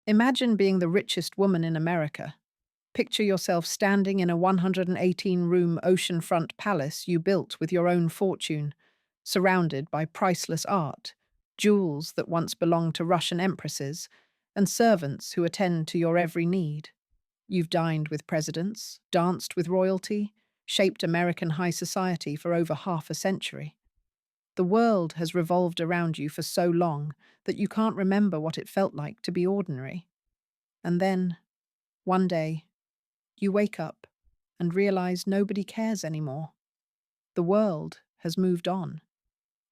Imagine being the richest woman in America. Picture yourself standing in a 118-room oceanfront palace you built with your own fortune, surrounded by priceless art, jewels that once belonged to Russian empresses, and servants who attend to your every need. You've dined with presidents, danced with royalty, shaped American high society for over half a century. The world has revolved around you for so long that you can't remember what it felt like to be ordinary. And then, one day, you wake up and realize nobody cares anymore. The world has moved on.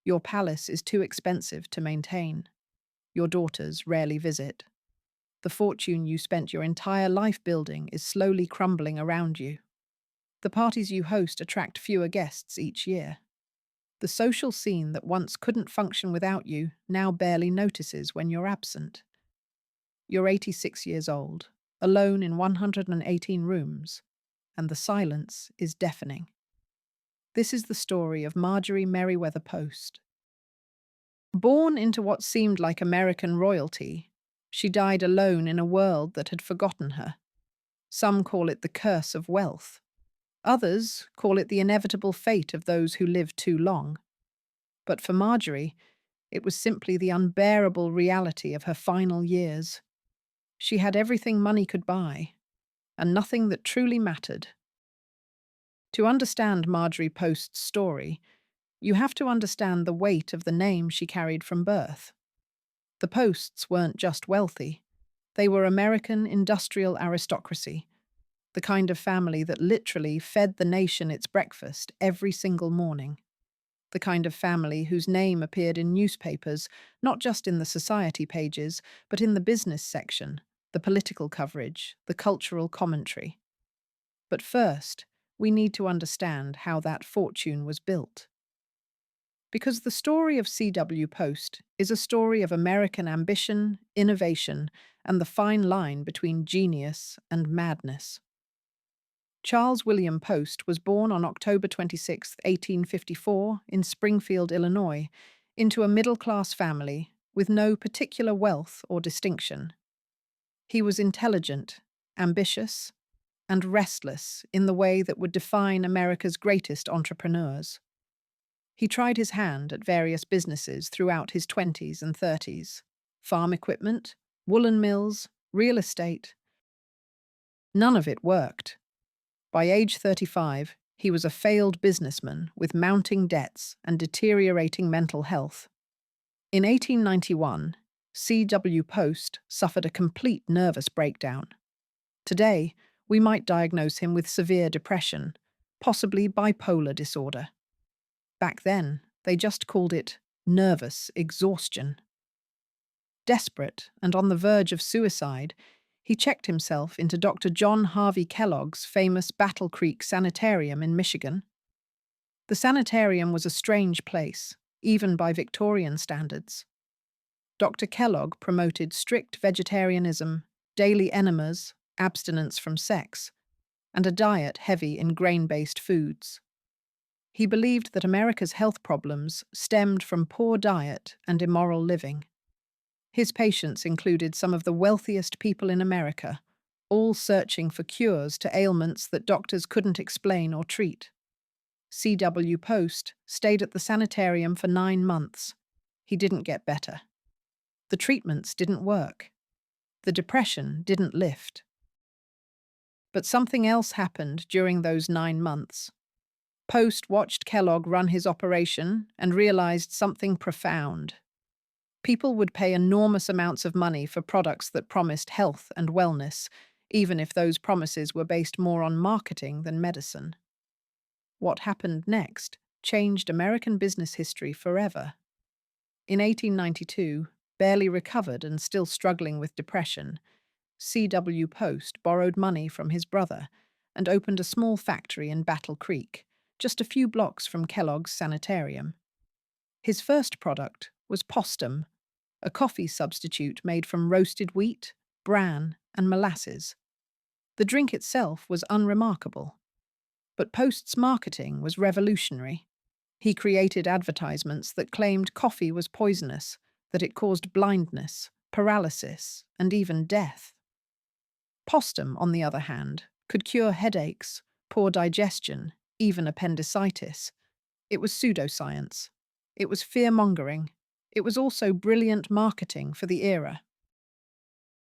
Your palace is too expensive to maintain. Your daughters rarely visit. The fortune you spent your entire life building is slowly crumbling around you. The parties you host attract fewer guests each year. The social scene that once couldn't function without you now barely notices when you're absent. You're 86 years old, alone in 118 rooms, and the silence is deafening. This is the story of Marjorie Merriweather Post. Born into what seemed like American royalty, she died alone in a world that had forgotten her. Some call it the curse of wealth. Others call it the inevitable fate of those who live too long. But for Marjorie, it was simply the unbearable reality of her final years. She had everything money could buy, and nothing that truly mattered. To understand Marjorie Post's story, you have to understand the weight of the name she carried from birth. The Posts weren't just wealthy. They were American industrial aristocracy, the kind of family that literally fed the nation its breakfast every single morning. The kind of family whose name appeared in newspapers, not just in the society pages, but in the business section, the political coverage, the cultural commentary. But first, we need to understand how that fortune was built. Because the story of C.W. Post is a story of American ambition, innovation, and the fine line between genius and madness. Charles William Post was born on October 26, 1854, in Springfield, Illinois, into a middle-class family with no particular wealth or distinction. He was intelligent, ambitious, and restless in the way that would define America's greatest entrepreneurs. He tried his hand at various businesses throughout his 20s and 30s: farm equipment, woolen mills, real estate. None of it worked. By age 35, he was a failed businessman with mounting debts and deteriorating mental health. In 1891, C.W. Post suffered a complete nervous breakdown. Today, we might diagnose him with severe depression, possibly bipolar disorder. Back then, they just called it nervous exhaustion. Desperate and on the verge of suicide, he checked himself into Dr. John Harvey Kellogg's famous Battle Creek Sanitarium in Michigan. The sanitarium was a strange place, even by Victorian standards. Dr. Kellogg promoted strict vegetarianism, daily enemas, abstinence from sex, and a diet heavy in grain-based foods. He believed that America's health problems stemmed from poor diet and immoral living. His patients included some of the wealthiest people in America, all searching for cures to ailments that doctors couldn't explain or treat. C.W. Post stayed at the sanitarium for 9 months. He didn't get better. The treatments didn't work. The depression didn't lift. But something else happened during those 9 months. Post watched Kellogg run his operation and realized something profound. People would pay enormous amounts of money for products that promised health and wellness, even if those promises were based more on marketing than medicine. What happened next changed American business history forever. In 1892, barely recovered and still struggling with depression, C.W. Post borrowed money from his brother and opened a small factory in Battle Creek, just a few blocks from Kellogg's sanitarium. His first product was Postum, a coffee substitute made from roasted wheat, bran, and molasses. The drink itself was unremarkable, but Post's marketing was revolutionary. He created advertisements that claimed coffee was poisonous, that it caused blindness, paralysis, and even death. Postum, on the other hand, could cure headaches, poor digestion, even appendicitis. It was pseudoscience. It was fear-mongering. It was also brilliant marketing for the era.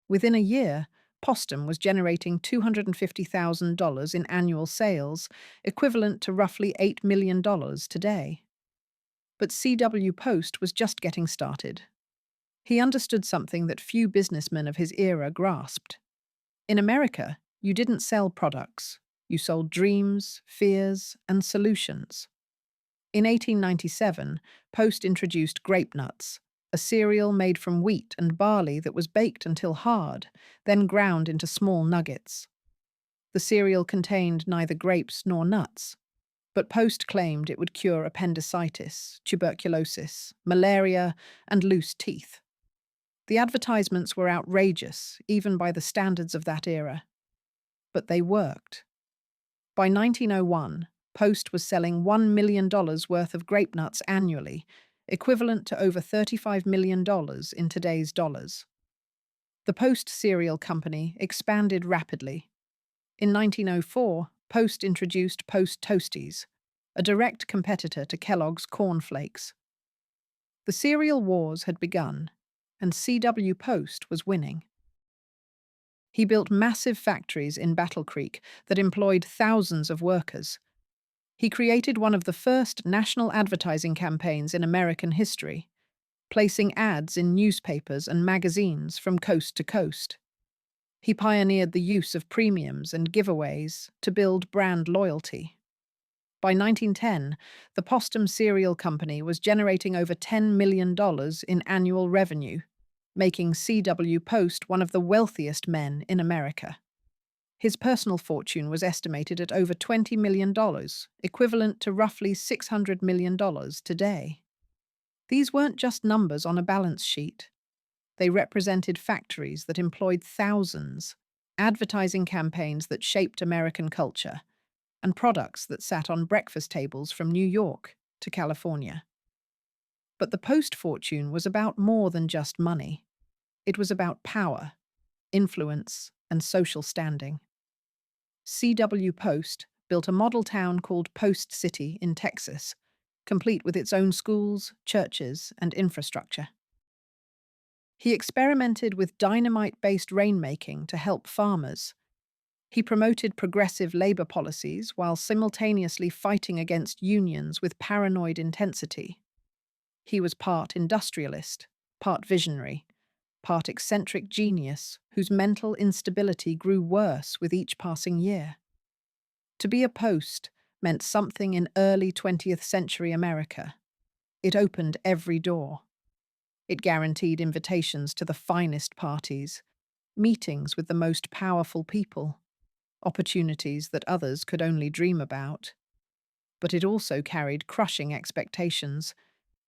Within a year, Postum was generating $250,000 in annual sales, equivalent to roughly $8 million today. But C.W. Post was just getting started. He understood something that few businessmen of his era grasped. In America, you didn't sell products. You sold dreams, fears, and solutions. In 1897, Post introduced grape nuts, a cereal made from wheat and barley that was baked until hard, then ground into small nuggets. The cereal contained neither grapes nor nuts, but Post claimed it would cure appendicitis, tuberculosis, malaria, and loose teeth. The advertisements were outrageous, even by the standards of that era. But they worked. By 1901, Post was selling $1 million worth of grape nuts annually, equivalent to over $35 million in today's dollars. The Post cereal company expanded rapidly. In 1904, Post introduced Post Toasties, a direct competitor to Kellogg's Corn Flakes. The cereal wars had begun, and C.W. Post was winning. He built massive factories in Battle Creek that employed thousands of workers. He created one of the first national advertising campaigns in American history, placing ads in newspapers and magazines from coast to coast. He pioneered the use of premiums and giveaways to build brand loyalty. By 1910, the Postum Cereal Company was generating over $10 million in annual revenue, making C.W. Post one of the wealthiest men in America. His personal fortune was estimated at over $20 million, equivalent to roughly $600 million today. These weren't just numbers on a balance sheet. They represented factories that employed thousands, advertising campaigns that shaped American culture, and products that sat on breakfast tables from New York to California. But the Post fortune was about more than just money. It was about power, influence, and social standing. C.W. Post built a model town called Post City in Texas, complete with its own schools, churches, and infrastructure. He experimented with dynamite-based rainmaking to help farmers. He promoted progressive labor policies while simultaneously fighting against unions with paranoid intensity. He was part industrialist, part visionary, part eccentric genius whose mental instability grew worse with each passing year. To be a Post meant something in early 20th century America. It opened every door. It guaranteed invitations to the finest parties, meetings with the most powerful people, opportunities that others could only dream about. But it also carried crushing expectations,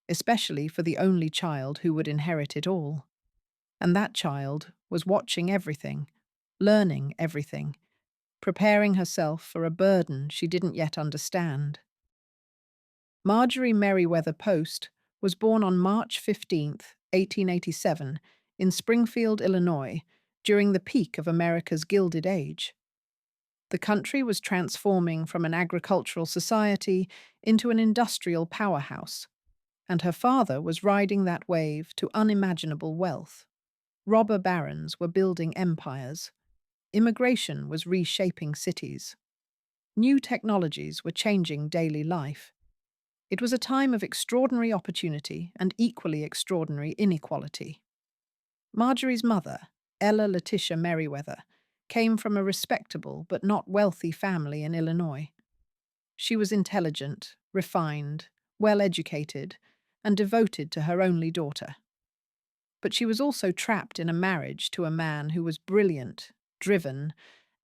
especially for the only child who would inherit it all. And that child was watching everything, learning everything, preparing herself for a burden she didn't yet understand. Marjorie Meriwether Post was born on March 15th, 1887, in Springfield, Illinois, during the peak of America's Gilded Age. The country was transforming from an agricultural society into an industrial powerhouse, and her father was riding that wave to unimaginable wealth. Robber barons were building empires. Immigration was reshaping cities. New technologies were changing daily life. It was a time of extraordinary opportunity and equally extraordinary inequality. Marjorie's mother, Ella Letitia Meriwether, came from a respectable but not wealthy family in Illinois. She was intelligent, refined, well-educated, and devoted to her only daughter. But she was also trapped in a marriage to a man who was brilliant, driven,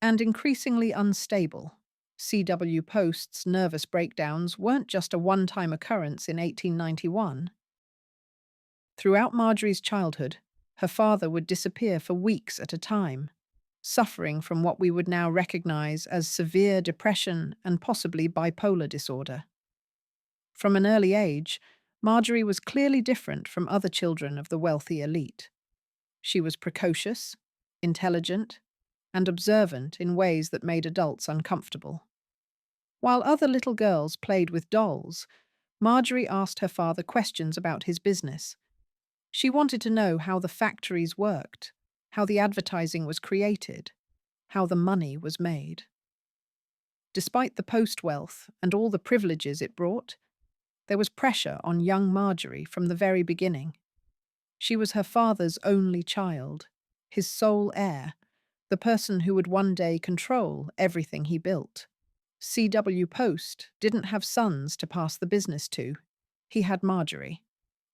and increasingly unstable. C.W. Post's nervous breakdowns weren't just a one-time occurrence in 1891. Throughout Marjorie's childhood, her father would disappear for weeks at a time, suffering from what we would now recognize as severe depression and possibly bipolar disorder. From an early age, Marjorie was clearly different from other children of the wealthy elite. She was precocious, intelligent, and observant in ways that made adults uncomfortable. While other little girls played with dolls, Marjorie asked her father questions about his business. She wanted to know how the factories worked, how the advertising was created, how the money was made. Despite the post wealth and all the privileges it brought, there was pressure on young Marjorie from the very beginning. She was her father's only child, his sole heir, the person who would one day control everything he built. C.W. Post didn't have sons to pass the business to. He had Marjorie,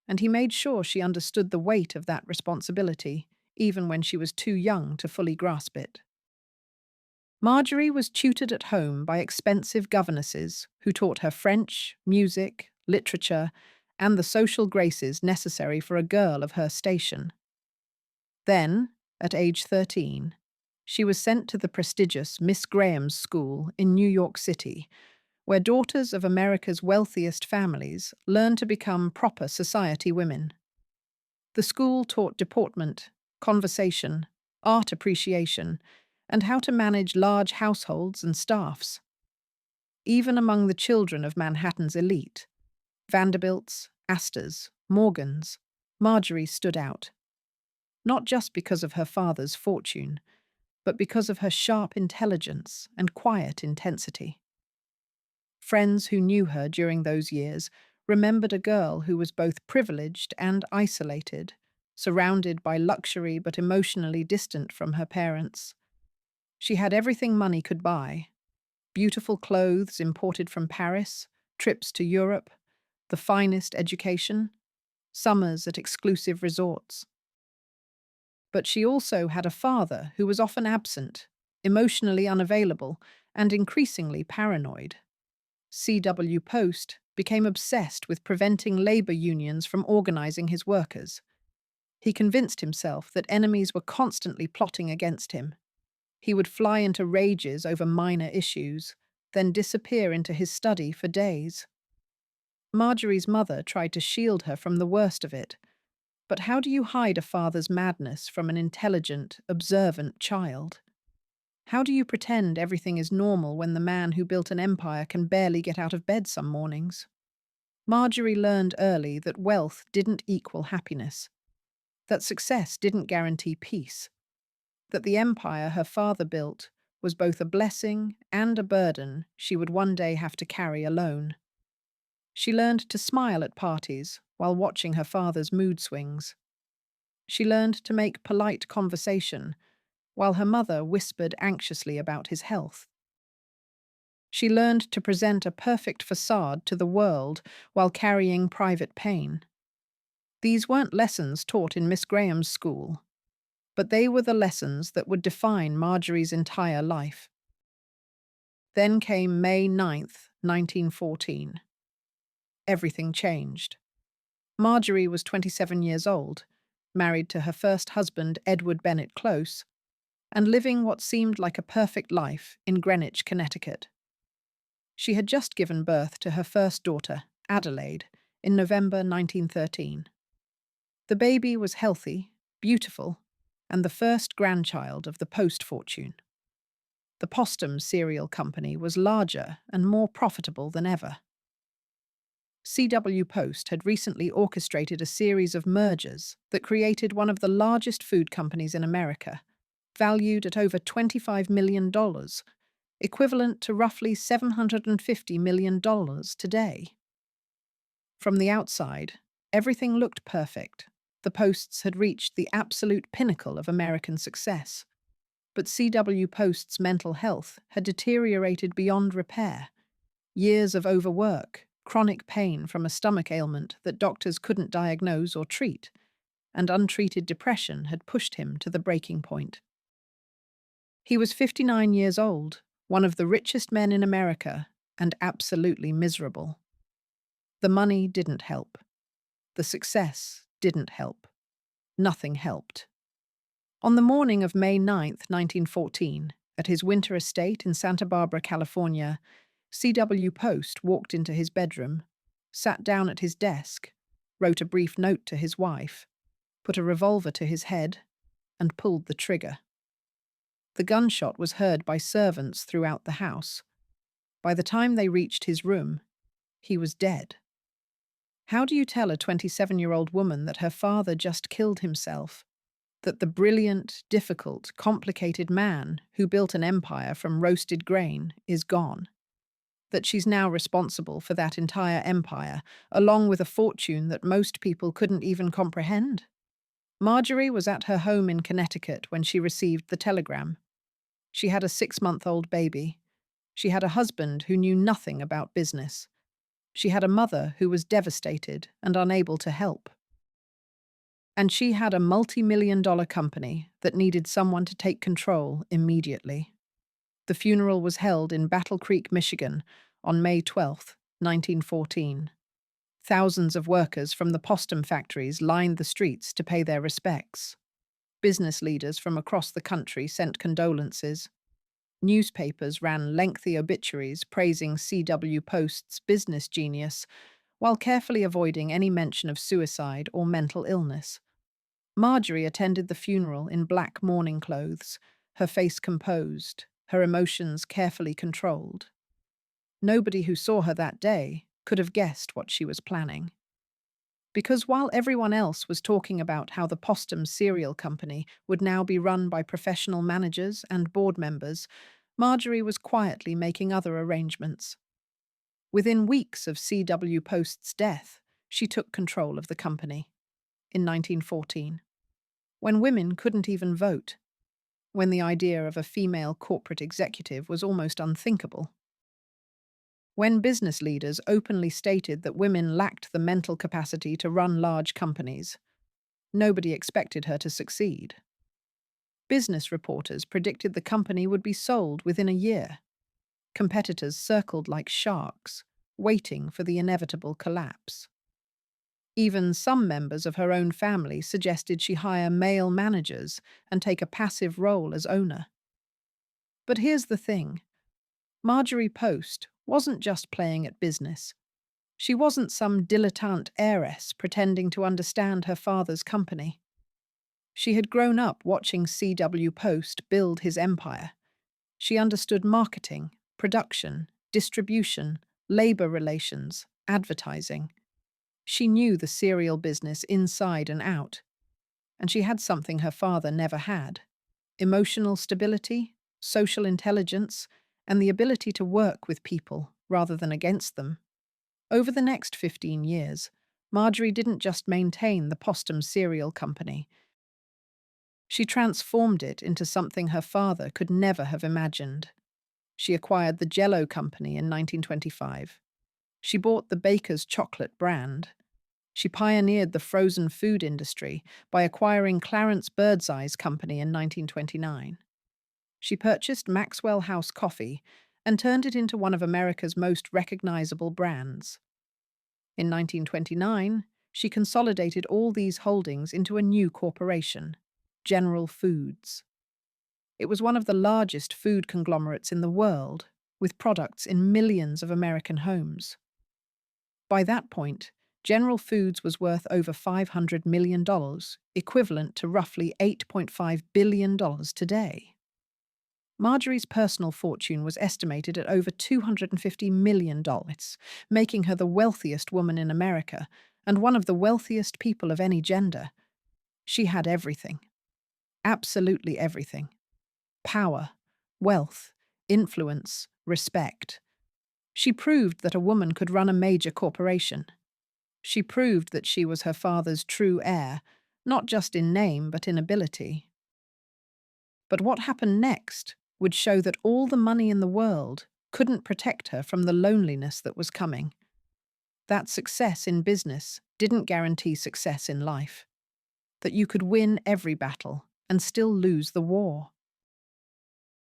and he made sure she understood the weight of that responsibility, even when she was too young to fully grasp it. Marjorie was tutored at home by expensive governesses who taught her French, music, literature, and the social graces necessary for a girl of her station. Then, at age 13, she was sent to the prestigious Miss Graham's School in New York City, where daughters of America's wealthiest families learned to become proper society women. The school taught deportment, conversation, art appreciation, and how to manage large households and staffs. Even among the children of Manhattan's elite, Vanderbilts, Astors, Morgans, Marjorie stood out, not just because of her father's fortune, but because of her sharp intelligence and quiet intensity. Friends who knew her during those years remembered a girl who was both privileged and isolated, surrounded by luxury but emotionally distant from her parents. She had everything money could buy: beautiful clothes imported from Paris, trips to Europe, the finest education, summers at exclusive resorts. But she also had a father who was often absent, emotionally unavailable, and increasingly paranoid. C.W. Post became obsessed with preventing labor unions from organizing his workers. He convinced himself that enemies were constantly plotting against him. He would fly into rages over minor issues, then disappear into his study for days. Marjorie's mother tried to shield her from the worst of it. But how do you hide a father's madness from an intelligent, observant child? How do you pretend everything is normal when the man who built an empire can barely get out of bed some mornings? Marjorie learned early that wealth didn't equal happiness, that success didn't guarantee peace, that the empire her father built was both a blessing and a burden she would one day have to carry alone. She learned to smile at parties while watching her father's mood swings. She learned to make polite conversation while her mother whispered anxiously about his health. She learned to present a perfect facade to the world while carrying private pain. These weren't lessons taught in Miss Graham's school, but they were the lessons that would define Marjorie's entire life. Then came May 9th, 1914. Everything changed. Marjorie was 27 years old, married to her first husband, Edward Bennett Close, and living what seemed like a perfect life in Greenwich, Connecticut. She had just given birth to her first daughter, Adelaide, in November 1913. The baby was healthy, beautiful, and the first grandchild of the Post fortune. The Postum cereal company was larger and more profitable than ever. C.W. Post had recently orchestrated a series of mergers that created one of the largest food companies in America, valued at over $25 million, equivalent to roughly $750 million today. From the outside, everything looked perfect. The Posts had reached the absolute pinnacle of American success. But C.W. Post's mental health had deteriorated beyond repair. Years of overwork, chronic pain from a stomach ailment that doctors couldn't diagnose or treat, and untreated depression had pushed him to the breaking point. He was 59 years old, one of the richest men in America, and absolutely miserable. The money didn't help. The success didn't help. Nothing helped. On the morning of May 9th, 1914, at his winter estate in Santa Barbara, California, C.W. Post walked into his bedroom, sat down at his desk, wrote a brief note to his wife, put a revolver to his head, and pulled the trigger. The gunshot was heard by servants throughout the house. By the time they reached his room, he was dead. How do you tell a 27-year-old woman that her father just killed himself? That the brilliant, difficult, complicated man who built an empire from roasted grain is gone? That she's now responsible for that entire empire, along with a fortune that most people couldn't even comprehend? Marjorie was at her home in Connecticut when she received the telegram. She had a 6-month-old baby. She had a husband who knew nothing about business. She had a mother who was devastated and unable to help. And she had a multi-million-dollar company that needed someone to take control immediately. The funeral was held in Battle Creek, Michigan, on May 12, 1914. Thousands of workers from the Postum factories lined the streets to pay their respects. Business leaders from across the country sent condolences. Newspapers ran lengthy obituaries praising C.W. Post's business genius, while carefully avoiding any mention of suicide or mental illness. Marjorie attended the funeral in black mourning clothes, her face composed, her emotions carefully controlled. Nobody who saw her that day could have guessed what she was planning. Because while everyone else was talking about how the Postum cereal company would now be run by professional managers and board members, Marjorie was quietly making other arrangements. Within weeks of C.W. Post's death, she took control of the company. In 1914, when women couldn't even vote, when the idea of a female corporate executive was almost unthinkable, when business leaders openly stated that women lacked the mental capacity to run large companies, nobody expected her to succeed. Business reporters predicted the company would be sold within a year. Competitors circled like sharks, waiting for the inevitable collapse. Even some members of her own family suggested she hire male managers and take a passive role as owner. But here's the thing. Marjorie Post wasn't just playing at business. She wasn't some dilettante heiress pretending to understand her father's company. She had grown up watching C.W. Post build his empire. She understood marketing, production, distribution, labor relations, advertising. She knew the cereal business inside and out. And she had something her father never had: emotional stability, social intelligence, and the ability to work with people rather than against them. Over the next 15 years, Marjorie didn't just maintain the Postum cereal company. She transformed it into something her father could never have imagined. She acquired the Jell-O company in 1925. She bought the Baker's chocolate brand. She pioneered the frozen food industry by acquiring Clarence Birdseye's company in 1929. She purchased Maxwell House Coffee and turned it into one of America's most recognizable brands. In 1929, she consolidated all these holdings into a new corporation, General Foods. It was one of the largest food conglomerates in the world, with products in millions of American homes. By that point, General Foods was worth over $500 million, equivalent to roughly $8.5 billion today. Marjorie's personal fortune was estimated at over $250 million, making her the wealthiest woman in America and one of the wealthiest people of any gender. She had everything. Absolutely everything. Power, wealth, influence, respect. She proved that a woman could run a major corporation. She proved that she was her father's true heir, not just in name but in ability. But what happened next would show that all the money in the world couldn't protect her from the loneliness that was coming. That success in business didn't guarantee success in life. That you could win every battle and still lose the war.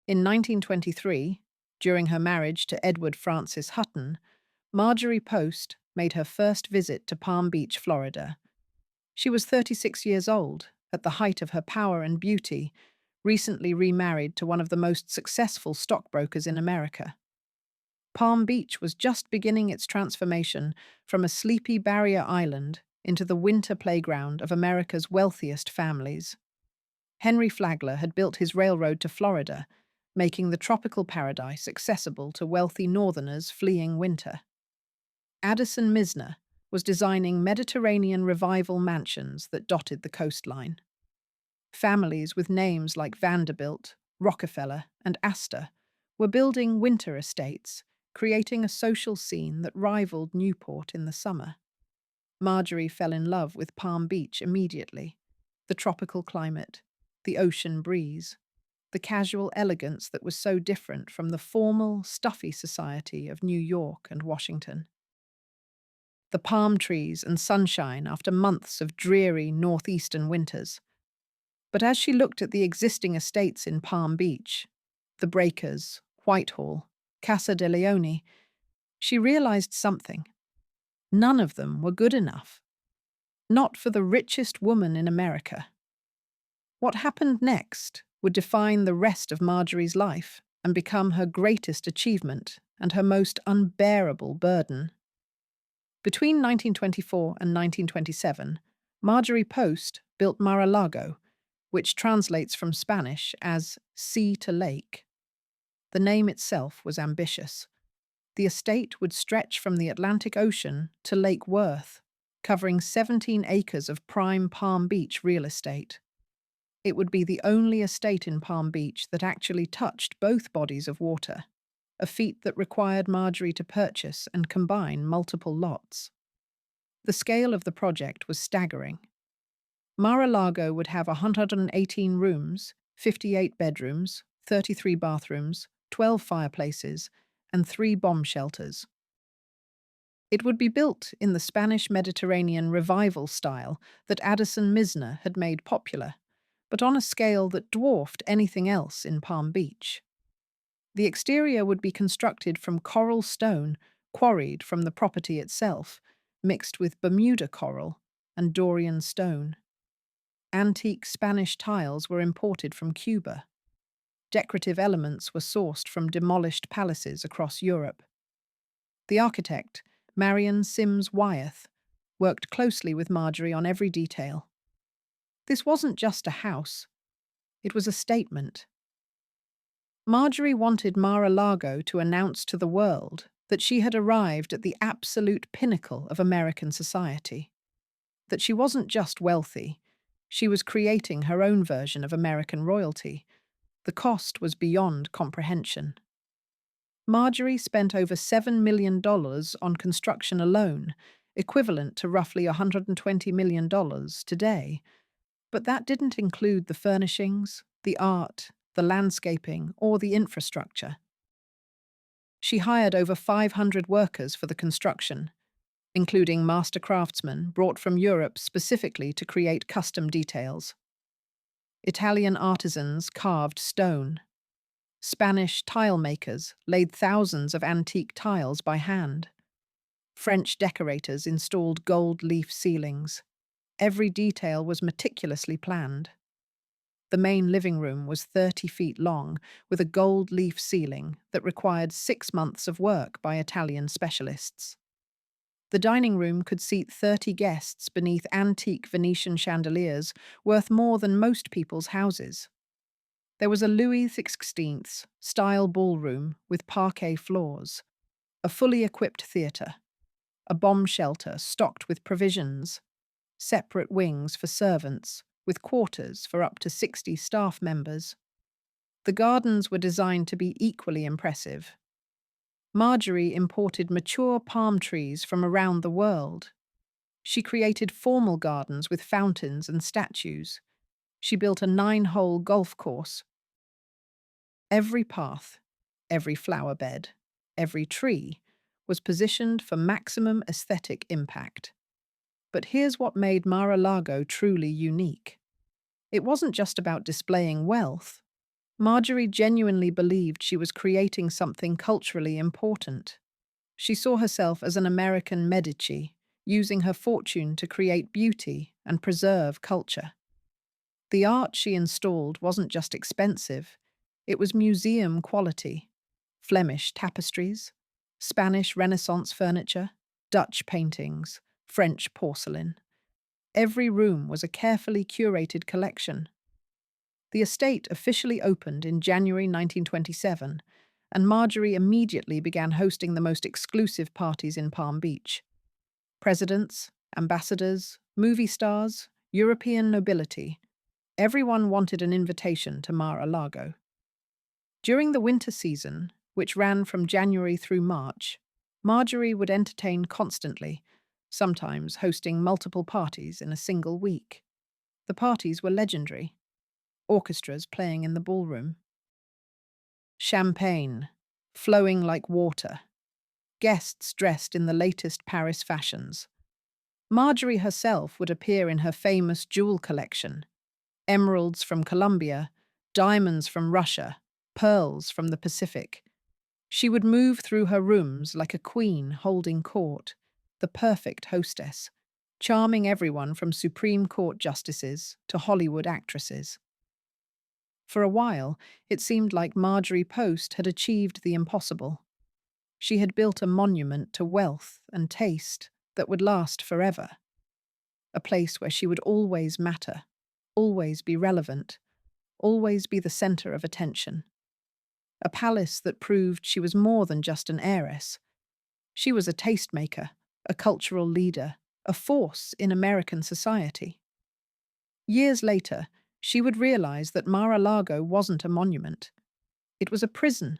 In 1923, during her marriage to Edward Francis Hutton, Marjorie Post made her first visit to Palm Beach, Florida. She was 36 years old, at the height of her power and beauty, recently remarried to one of the most successful stockbrokers in America. Palm Beach was just beginning its transformation from a sleepy barrier island into the winter playground of America's wealthiest families. Henry Flagler had built his railroad to Florida, making the tropical paradise accessible to wealthy northerners fleeing winter. Addison Misner was designing Mediterranean revival mansions that dotted the coastline. Families with names like Vanderbilt, Rockefeller, and Astor were building winter estates, creating a social scene that rivaled Newport in the summer. Marjorie fell in love with Palm Beach immediately. The tropical climate, the ocean breeze, the casual elegance that was so different from the formal, stuffy society of New York and Washington. The palm trees and sunshine after months of dreary northeastern winters. But as she looked at the existing estates in Palm Beach, the Breakers, Whitehall, Casa de Leone, she realized something. None of them were good enough. Not for the richest woman in America. What happened next would define the rest of Marjorie's life and become her greatest achievement and her most unbearable burden. Between 1924 and 1927, Marjorie Post built Mar-a-Lago, which translates from Spanish as sea to lake. The name itself was ambitious. The estate would stretch from the Atlantic Ocean to Lake Worth, covering 17 acres of prime Palm Beach real estate. It would be the only estate in Palm Beach that actually touched both bodies of water, a feat that required Marjorie to purchase and combine multiple lots. The scale of the project was staggering. Mar-a-Lago would have 118 rooms, 58 bedrooms, 33 bathrooms, 12 fireplaces, and 3 bomb shelters. It would be built in the Spanish Mediterranean revival style that Addison Misner had made popular, but on a scale that dwarfed anything else in Palm Beach. The exterior would be constructed from coral stone quarried from the property itself, mixed with Bermuda coral and Dorian stone. Antique Spanish tiles were imported from Cuba. Decorative elements were sourced from demolished palaces across Europe. The architect, Marion Sims Wyeth, worked closely with Marjorie on every detail. This wasn't just a house. It was a statement. Marjorie wanted Mar-a-Lago to announce to the world that she had arrived at the absolute pinnacle of American society. That she wasn't just wealthy, she was creating her own version of American royalty. The cost was beyond comprehension. Marjorie spent over $7 million on construction alone, equivalent to roughly $120 million today. But that didn't include the furnishings, the art, the landscaping, or the infrastructure. She hired over 500 workers for the construction, including master craftsmen brought from Europe specifically to create custom details. Italian artisans carved stone. Spanish tile makers laid thousands of antique tiles by hand. French decorators installed gold leaf ceilings. Every detail was meticulously planned. The main living room was 30 feet long, with a gold leaf ceiling that required 6 months of work by Italian specialists. The dining room could seat 30 guests beneath antique Venetian chandeliers worth more than most people's houses. There was a Louis XVI style ballroom with parquet floors, a fully equipped theatre, a bomb shelter stocked with provisions, separate wings for servants, with quarters for up to 60 staff members. The gardens were designed to be equally impressive. Marjorie imported mature palm trees from around the world. She created formal gardens with fountains and statues. She built a 9-hole golf course. Every path, every flower bed, every tree was positioned for maximum aesthetic impact. But here's what made Mar-a-Lago truly unique. It wasn't just about displaying wealth. Marjorie genuinely believed she was creating something culturally important. She saw herself as an American Medici, using her fortune to create beauty and preserve culture. The art she installed wasn't just expensive, it was museum quality. Flemish tapestries, Spanish Renaissance furniture, Dutch paintings, French porcelain. Every room was a carefully curated collection. The estate officially opened in January 1927, and Marjorie immediately began hosting the most exclusive parties in Palm Beach. Presidents, ambassadors, movie stars, European nobility, everyone wanted an invitation to Mar-a-Lago. During the winter season, which ran from January through March, Marjorie would entertain constantly, sometimes hosting multiple parties in a single week. The parties were legendary, orchestras playing in the ballroom, champagne flowing like water, guests dressed in the latest Paris fashions. Marjorie herself would appear in her famous jewel collection: emeralds from Colombia, diamonds from Russia, pearls from the Pacific. She would move through her rooms like a queen holding court, the perfect hostess, charming everyone from Supreme Court justices to Hollywood actresses. For a while, it seemed like Marjorie Post had achieved the impossible. She had built a monument to wealth and taste that would last forever. A place where she would always matter, always be relevant, always be the center of attention. A palace that proved she was more than just an heiress. She was a tastemaker, a cultural leader, a force in American society. Years later, she would realize that Mar-a-Lago wasn't a monument. It was a prison,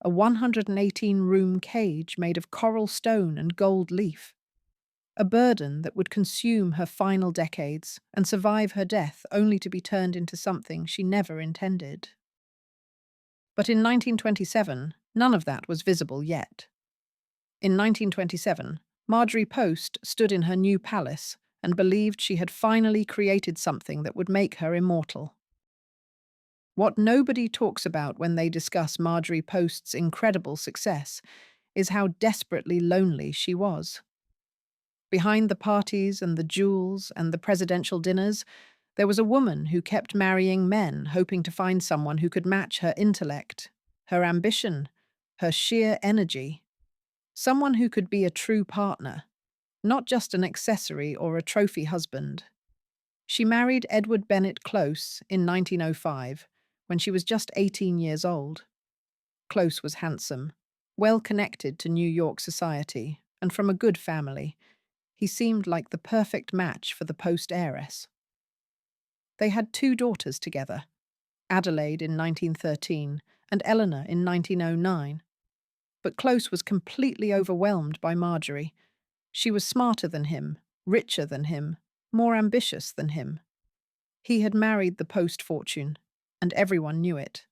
a 118-room cage made of coral stone and gold leaf. A burden that would consume her final decades and survive her death only to be turned into something she never intended. But in 1927, none of that was visible yet. In 1927, Marjorie Post stood in her new palace and believed she had finally created something that would make her immortal. What nobody talks about when they discuss Marjorie Post's incredible success is how desperately lonely she was. Behind the parties and the jewels and the presidential dinners, there was a woman who kept marrying men, hoping to find someone who could match her intellect, her ambition, her sheer energy. Someone who could be a true partner, not just an accessory or a trophy husband. She married Edward Bennett Close in 1905, when she was just 18 years old. Close was handsome, well connected to New York society, and from a good family. He seemed like the perfect match for the post-heiress. They had 2 daughters together, Adelaide in 1913 and Eleanor in 1909. But Close was completely overwhelmed by Marjorie. She was smarter than him, richer than him, more ambitious than him. He had married the Post fortune, and everyone knew it.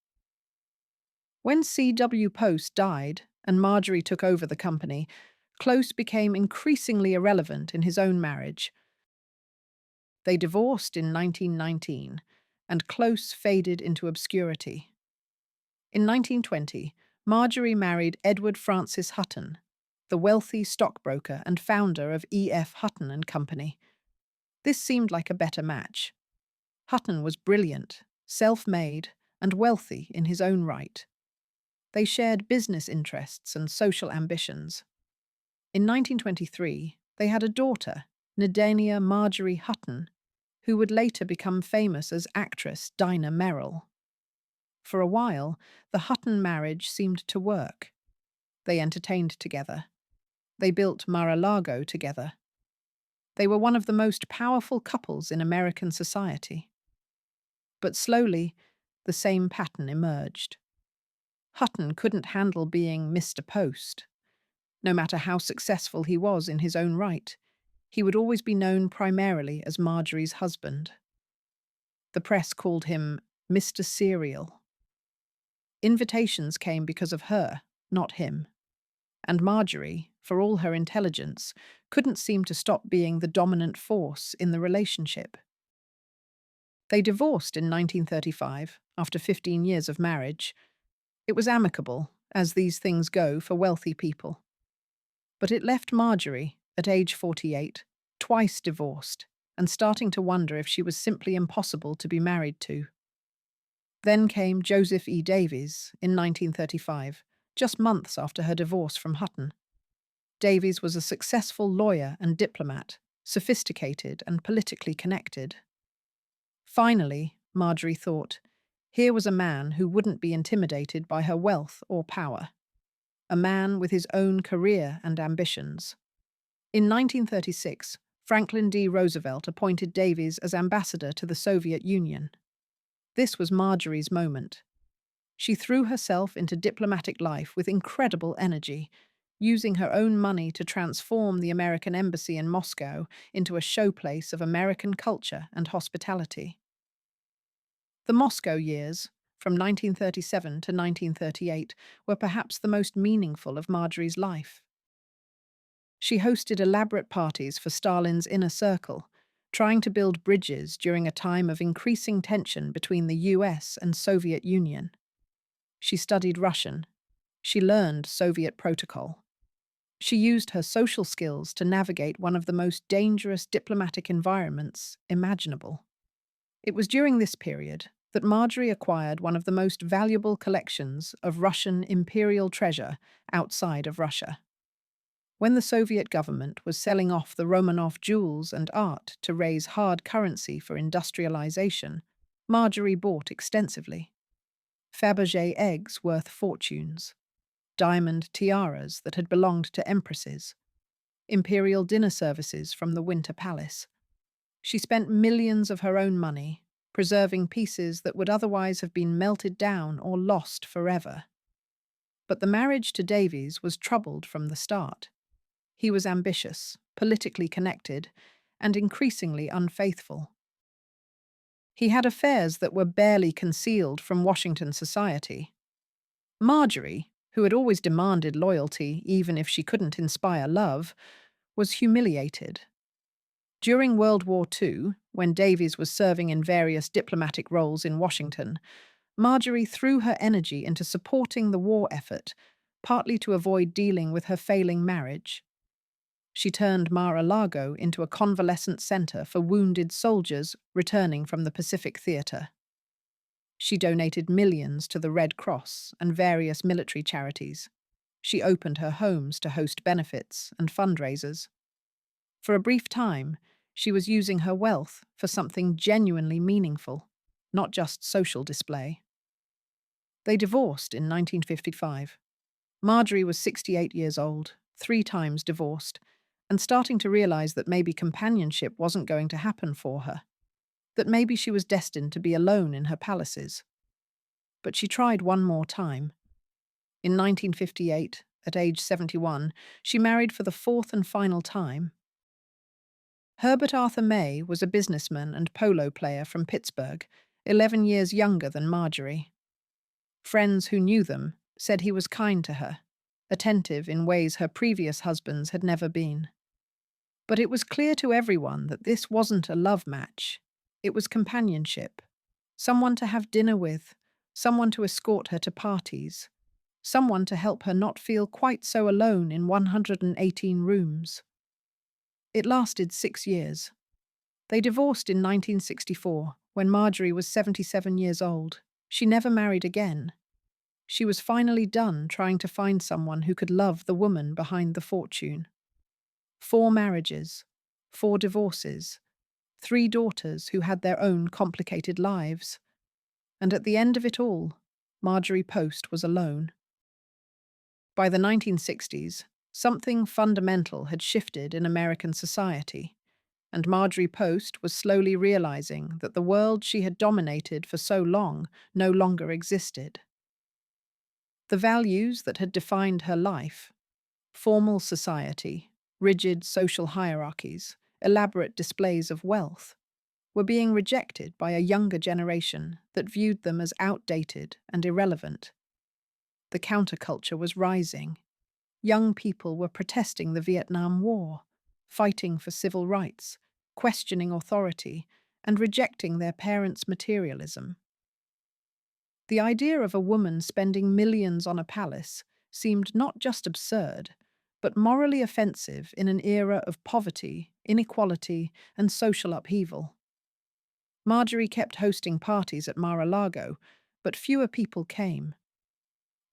When C.W. Post died and Marjorie took over the company, Close became increasingly irrelevant in his own marriage. They divorced in 1919, and Close faded into obscurity. In 1920, Marjorie married Edward Francis Hutton, the wealthy stockbroker and founder of E.F. Hutton and Company. This seemed like a better match. Hutton was brilliant, self-made, and wealthy in his own right. They shared business interests and social ambitions. In 1923, they had a daughter, Nadania Marjorie Hutton, who would later become famous as actress Dinah Merrill. For a while, the Hutton marriage seemed to work. They entertained together. They built Mar-a-Lago together. They were one of the most powerful couples in American society. But slowly, the same pattern emerged. Hutton couldn't handle being Mr. Post. No matter how successful he was in his own right, he would always be known primarily as Marjorie's husband. The press called him Mr. Serial. Invitations came because of her, not him. And Marjorie, for all her intelligence, couldn't seem to stop being the dominant force in the relationship. They divorced in 1935, after 15 years of marriage. It was amicable, as these things go for wealthy people. But it left Marjorie, at age 48, twice divorced, and starting to wonder if she was simply impossible to be married to. Then came Joseph E. Davies in 1935, just months after her divorce from Hutton. Davies was a successful lawyer and diplomat, sophisticated and politically connected. Finally, Marjorie thought. Here was a man who wouldn't be intimidated by her wealth or power. A man with his own career and ambitions. In 1936, Franklin D. Roosevelt appointed Davies as ambassador to the Soviet Union. This was Marjorie's moment. She threw herself into diplomatic life with incredible energy, using her own money to transform the American embassy in Moscow into a showplace of American culture and hospitality. The Moscow years, from 1937 to 1938, were perhaps the most meaningful of Marjorie's life. She hosted elaborate parties for Stalin's inner circle, trying to build bridges during a time of increasing tension between the US and Soviet Union. She studied Russian. She learned Soviet protocol. She used her social skills to navigate one of the most dangerous diplomatic environments imaginable. It was during this period that Marjorie acquired one of the most valuable collections of Russian imperial treasure outside of Russia. When the Soviet government was selling off the Romanov jewels and art to raise hard currency for industrialization, Marjorie bought extensively. Fabergé eggs worth fortunes, diamond tiaras that had belonged to empresses, imperial dinner services from the Winter Palace. She spent millions of her own money, preserving pieces that would otherwise have been melted down or lost forever. But the marriage to Davies was troubled from the start. He was ambitious, politically connected, and increasingly unfaithful. He had affairs that were barely concealed from Washington society. Marjorie, who had always demanded loyalty even if she couldn't inspire love, was humiliated. During World War II, when Davies was serving in various diplomatic roles in Washington, Marjorie threw her energy into supporting the war effort, partly to avoid dealing with her failing marriage. She turned Mar-a-Lago into a convalescent center for wounded soldiers returning from the Pacific Theater. She donated millions to the Red Cross and various military charities. She opened her homes to host benefits and fundraisers. For a brief time, she was using her wealth for something genuinely meaningful, not just social display. They divorced in 1955. Marjorie was 68 years old, 3 times divorced, and starting to realize that maybe companionship wasn't going to happen for her, that maybe she was destined to be alone in her palaces. But she tried one more time. In 1958, at age 71, she married for the 4th and final time. Herbert Arthur May was a businessman and polo player from Pittsburgh, 11 years younger than Marjorie. Friends who knew them said he was kind to her, attentive in ways her previous husbands had never been. But it was clear to everyone that this wasn't a love match. It was companionship. Someone to have dinner with, someone to escort her to parties, someone to help her not feel quite so alone in 118 rooms. It lasted 6 years. They divorced in 1964, when Marjorie was 77 years old. She never married again. She was finally done trying to find someone who could love the woman behind the fortune. 4 marriages, 4 divorces, 3 daughters who had their own complicated lives. And at the end of it all, Marjorie Post was alone. By the 1960s, something fundamental had shifted in American society, and Marjorie Post was slowly realizing that the world she had dominated for so long no longer existed. The values that had defined her life, formal society, rigid social hierarchies, elaborate displays of wealth, were being rejected by a younger generation that viewed them as outdated and irrelevant. The counterculture was rising. Young people were protesting the Vietnam War, fighting for civil rights, questioning authority, and rejecting their parents' materialism. The idea of a woman spending millions on a palace seemed not just absurd, but morally offensive in an era of poverty, inequality, and social upheaval. Marjorie kept hosting parties at Mar-a-Lago, but fewer people came.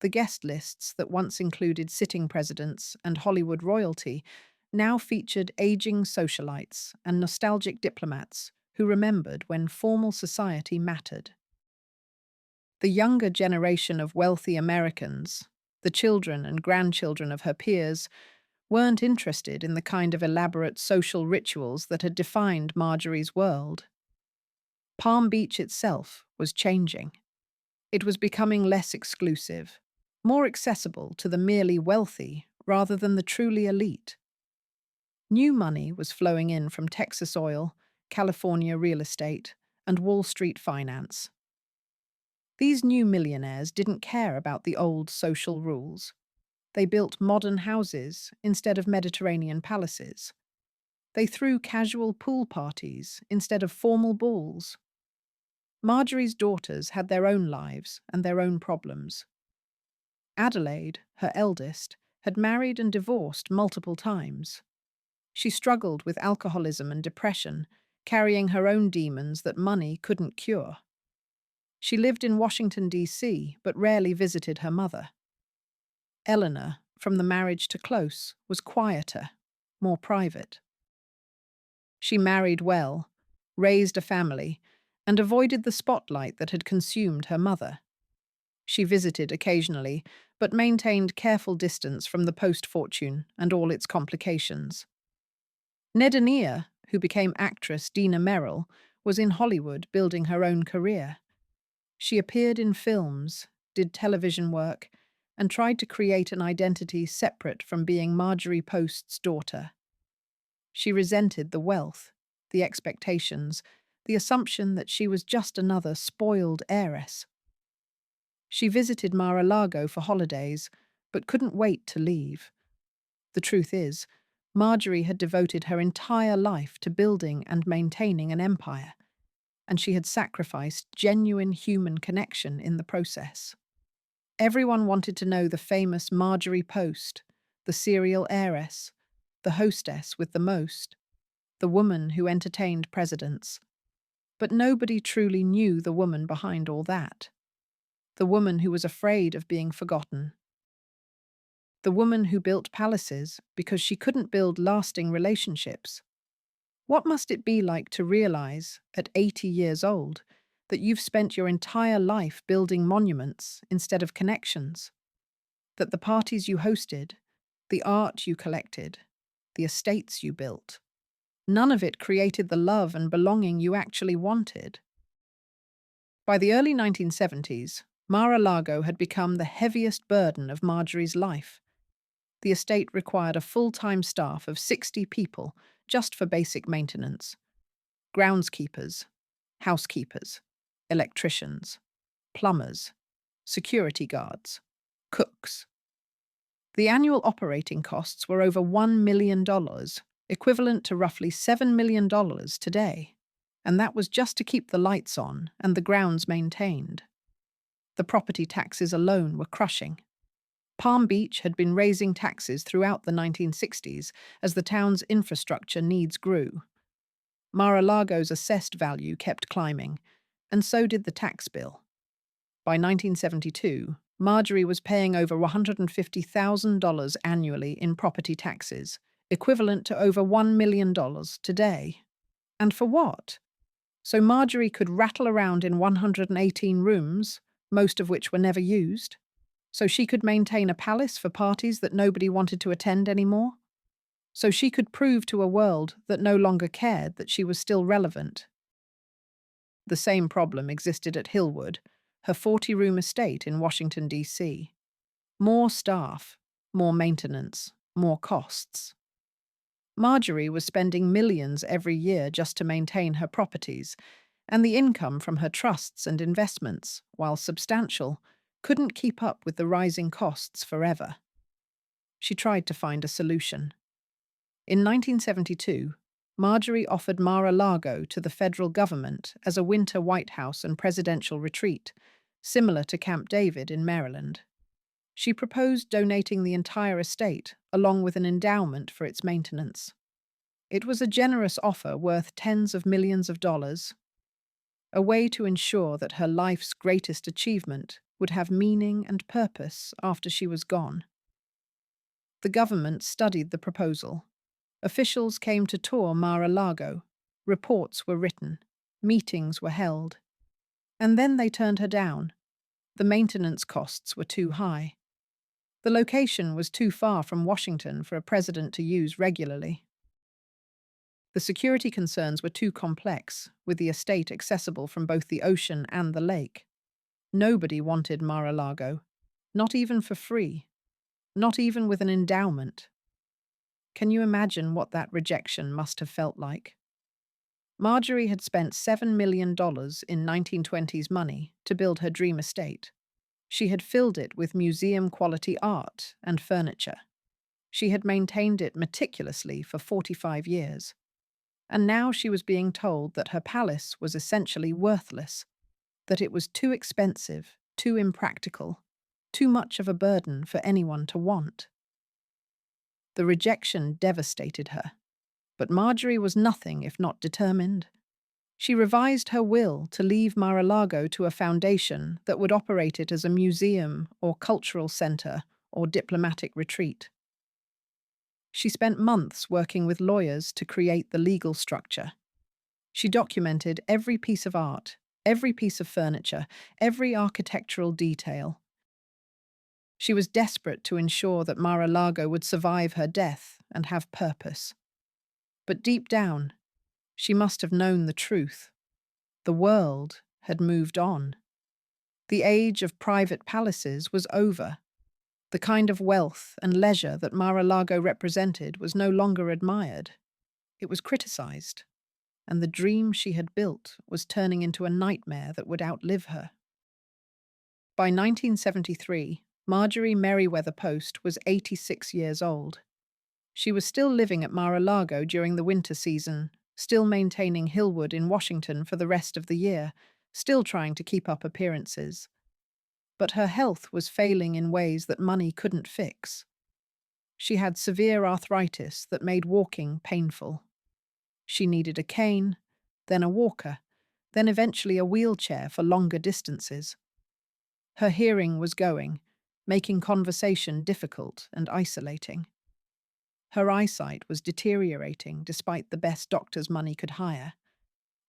The guest lists that once included sitting presidents and Hollywood royalty now featured aging socialites and nostalgic diplomats who remembered when formal society mattered. The younger generation of wealthy Americans, the children and grandchildren of her peers, weren't interested in the kind of elaborate social rituals that had defined Marjorie's world. Palm Beach itself was changing. It was becoming less exclusive, more accessible to the merely wealthy rather than the truly elite. New money was flowing in from Texas oil, California real estate, and Wall Street finance. These new millionaires didn't care about the old social rules. They built modern houses instead of Mediterranean palaces. They threw casual pool parties instead of formal balls. Marjorie's daughters had their own lives and their own problems. Adelaide, her eldest, had married and divorced multiple times. She struggled with alcoholism and depression, carrying her own demons that money couldn't cure. She lived in Washington, D.C., but rarely visited her mother. Eleanor, from the marriage to close, was quieter, more private. She married well, raised a family, and avoided the spotlight that had consumed her mother. She visited occasionally, but maintained careful distance from the post-fortune and all its complications. Nedania, who became actress Dina Merrill, was in Hollywood building her own career. She appeared in films, did television work, and tried to create an identity separate from being Marjorie Post's daughter. She resented the wealth, the expectations, the assumption that she was just another spoiled heiress. She visited Mar-a-Lago for holidays, but couldn't wait to leave. The truth is, Marjorie had devoted her entire life to building and maintaining an empire, and she had sacrificed genuine human connection in the process. Everyone wanted to know the famous Marjorie Post, the serial heiress, the hostess with the most, the woman who entertained presidents. But nobody truly knew the woman behind all that. The woman who was afraid of being forgotten. The woman who built palaces because she couldn't build lasting relationships. What must it be like to realize, at 80 years old, that you've spent your entire life building monuments instead of connections? That the parties you hosted, the art you collected, the estates you built, none of it created the love and belonging you actually wanted. By the early 1970s, Mar-a-Lago had become the heaviest burden of Marjorie's life. The estate required a full-time staff of 60 people just for basic maintenance. Groundskeepers, housekeepers, electricians, plumbers, security guards, cooks. The annual operating costs were over $1 million, equivalent to roughly $7 million today, and that was just to keep the lights on and the grounds maintained. The property taxes alone were crushing. Palm Beach had been raising taxes throughout the 1960s as the town's infrastructure needs grew. Mar-a-Lago's assessed value kept climbing, and so did the tax bill. By 1972, Marjorie was paying over $150,000 annually in property taxes, equivalent to over $1 million today. And for what? So Marjorie could rattle around in 118 rooms, most of which were never used? So she could maintain a palace for parties that nobody wanted to attend anymore? So she could prove to a world that no longer cared that she was still relevant? The same problem existed at Hillwood, her 40-room estate in Washington, D.C. More staff, more maintenance, more costs. Marjorie was spending millions every year just to maintain her properties, and the income from her trusts and investments, while substantial, couldn't keep up with the rising costs forever. She tried to find a solution. In 1972, Marjorie offered Mar-a-Lago to the federal government as a winter White House and presidential retreat, similar to Camp David in Maryland. She proposed donating the entire estate, along with an endowment for its maintenance. It was a generous offer worth tens of millions of dollars, a way to ensure that her life's greatest achievement would have meaning and purpose after she was gone. The government studied the proposal. Officials came to tour Mar-a-Lago. Reports were written. Meetings were held. And then they turned her down. The maintenance costs were too high. The location was too far from Washington for a president to use regularly. The security concerns were too complex, with the estate accessible from both the ocean and the lake. Nobody wanted Mar-a-Lago, not even for free, not even with an endowment. Can you imagine what that rejection must have felt like? Marjorie had spent $7 million in 1920s money to build her dream estate. She had filled it with museum-quality art and furniture. She had maintained it meticulously for 45 years. And now she was being told that her palace was essentially worthless, that it was too expensive, too impractical, too much of a burden for anyone to want. The rejection devastated her, but Marjorie was nothing if not determined. She revised her will to leave Mar-a-Lago to a foundation that would operate it as a museum or cultural center or diplomatic retreat. She spent months working with lawyers to create the legal structure. She documented every piece of art, every piece of furniture, every architectural detail. She was desperate to ensure that Mar-a-Lago would survive her death and have purpose. But deep down, she must have known the truth. The world had moved on. The age of private palaces was over. The kind of wealth and leisure that Mar-a-Lago represented was no longer admired. It was criticized, and the dream she had built was turning into a nightmare that would outlive her. By 1973, Marjorie Merriweather Post was 86 years old. She was still living at Mar-a-Lago during the winter season, still maintaining Hillwood in Washington for the rest of the year, still trying to keep up appearances. But her health was failing in ways that money couldn't fix. She had severe arthritis that made walking painful. She needed a cane, then a walker, then eventually a wheelchair for longer distances. Her hearing was going, making conversation difficult and isolating. Her eyesight was deteriorating despite the best doctors money could hire,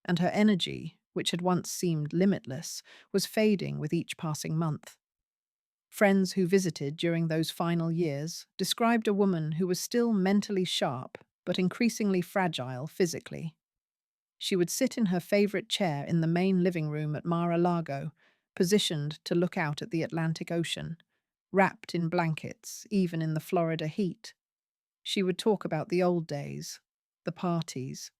and her energy, which had once seemed limitless, was fading with each passing month. Friends who visited during those final years described a woman who was still mentally sharp but increasingly fragile physically. She would sit in her favorite chair in the main living room at Mar-a-Lago, positioned to look out at the Atlantic Ocean, wrapped in blankets, even in the Florida heat. She would talk about the old days, the parties,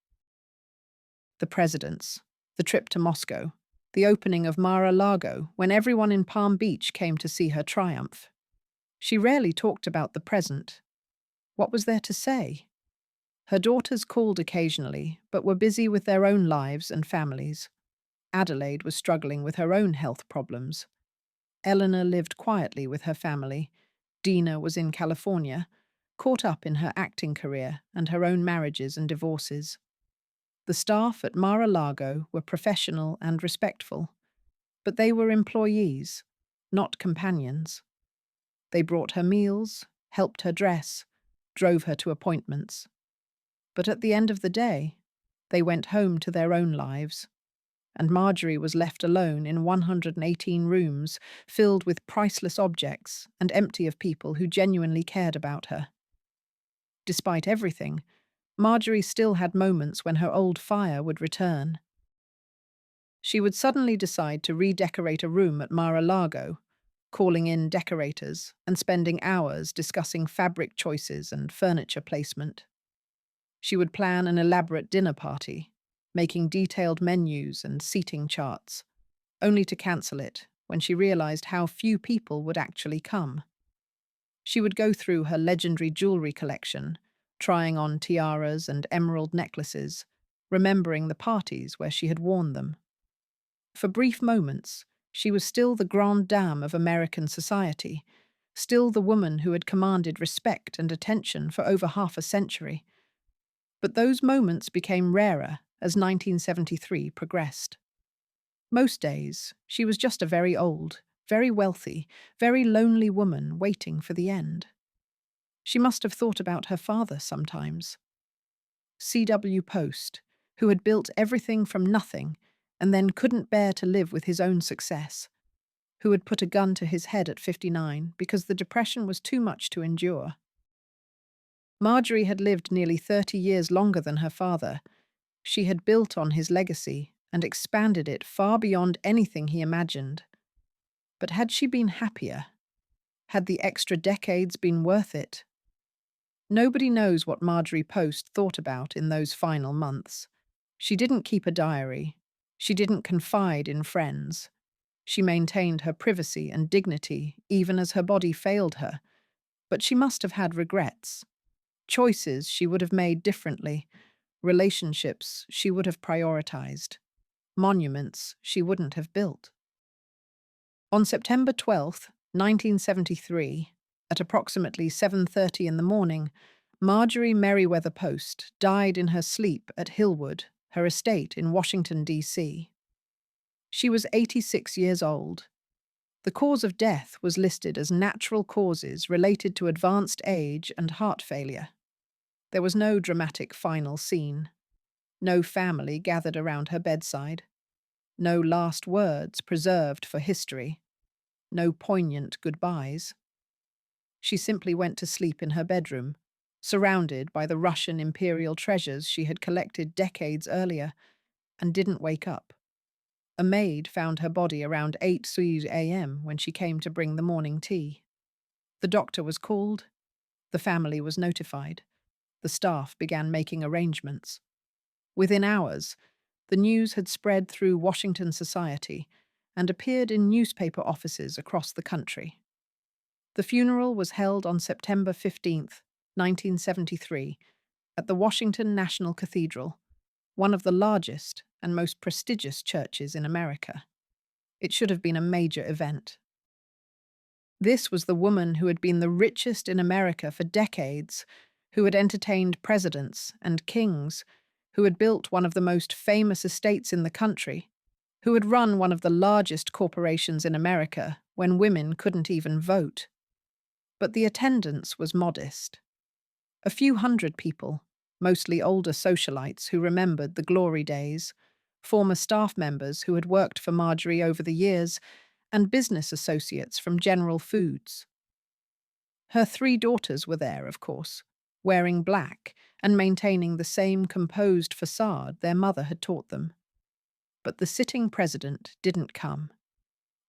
the presidents, the trip to Moscow, the opening of Mar-a-Lago when everyone in Palm Beach came to see her triumph. She rarely talked about the present. What was there to say? Her daughters called occasionally, but were busy with their own lives and families. Adelaide was struggling with her own health problems. Eleanor lived quietly with her family. Dina was in California, caught up in her acting career and her own marriages and divorces. The staff at Mar-a-Lago were professional and respectful, but they were employees, not companions. They brought her meals, helped her dress, drove her to appointments. But at the end of the day, they went home to their own lives, and Marjorie was left alone in 118 rooms filled with priceless objects and empty of people who genuinely cared about her. Despite everything, Marjorie still had moments when her old fire would return. She would suddenly decide to redecorate a room at Mar-a-Lago, calling in decorators and spending hours discussing fabric choices and furniture placement. She would plan an elaborate dinner party, making detailed menus and seating charts, only to cancel it when she realized how few people would actually come. She would go through her legendary jewelry collection, trying on tiaras and emerald necklaces, remembering the parties where she had worn them. For brief moments, she was still the grande dame of American society, still the woman who had commanded respect and attention for over half a century. But those moments became rarer as 1973 progressed. Most days, she was just a very old, very wealthy, very lonely woman waiting for the end. She must have thought about her father sometimes. C.W. Post, who had built everything from nothing and then couldn't bear to live with his own success, who had put a gun to his head at 59 because the depression was too much to endure. Marjorie had lived nearly 30 years longer than her father. She had built on his legacy and expanded it far beyond anything he imagined. But had she been happier? Had the extra decades been worth it? Nobody knows what Marjorie Post thought about in those final months. She didn't keep a diary. She didn't confide in friends. She maintained her privacy and dignity even as her body failed her. But she must have had regrets. Choices she would have made differently. Relationships she would have prioritized. Monuments she wouldn't have built. On September 12th, 1973, at approximately 7:30 in the morning, Marjorie Merriweather Post died in her sleep at Hillwood, her estate in Washington, D.C. She was 86 years old. The cause of death was listed as natural causes related to advanced age and heart failure. There was no dramatic final scene. No family gathered around her bedside. No last words preserved for history. No poignant goodbyes. She simply went to sleep in her bedroom, surrounded by the Russian imperial treasures she had collected decades earlier, and didn't wake up. A maid found her body around 8 a.m. when she came to bring the morning tea. The doctor was called. The family was notified. The staff began making arrangements. Within hours, the news had spread through Washington society and appeared in newspaper offices across the country. The funeral was held on September 15th, 1973, at the Washington National Cathedral, one of the largest and most prestigious churches in America. It should have been a major event. This was the woman who had been the richest in America for decades, who had entertained presidents and kings, who had built one of the most famous estates in the country, who had run one of the largest corporations in America when women couldn't even vote. But the attendance was modest. A few hundred people, mostly older socialites who remembered the glory days, former staff members who had worked for Marjorie over the years, and business associates from General Foods. Her 3 daughters were there, of course, wearing black and maintaining the same composed facade their mother had taught them. But the sitting president didn't come.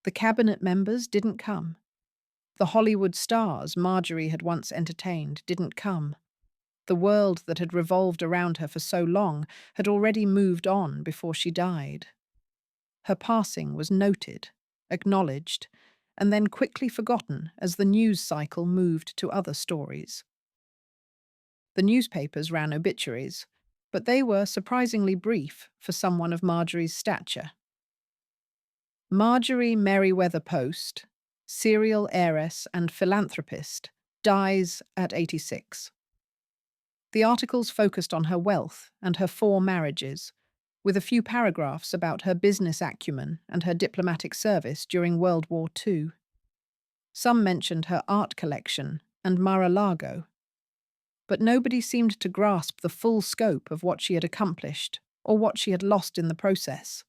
The cabinet members didn't come. The Hollywood stars Marjorie had once entertained didn't come. The world that had revolved around her for so long had already moved on before she died. Her passing was noted, acknowledged, and then quickly forgotten as the news cycle moved to other stories. The newspapers ran obituaries, but they were surprisingly brief for someone of Marjorie's stature. Marjorie Merriweather Post, serial heiress and philanthropist, dies at 86. The articles focused on her wealth and her 4 marriages, with a few paragraphs about her business acumen and her diplomatic service during World War II. Some mentioned her art collection and Mar-a-Lago, but nobody seemed to grasp the full scope of what she had accomplished or what she had lost in the process.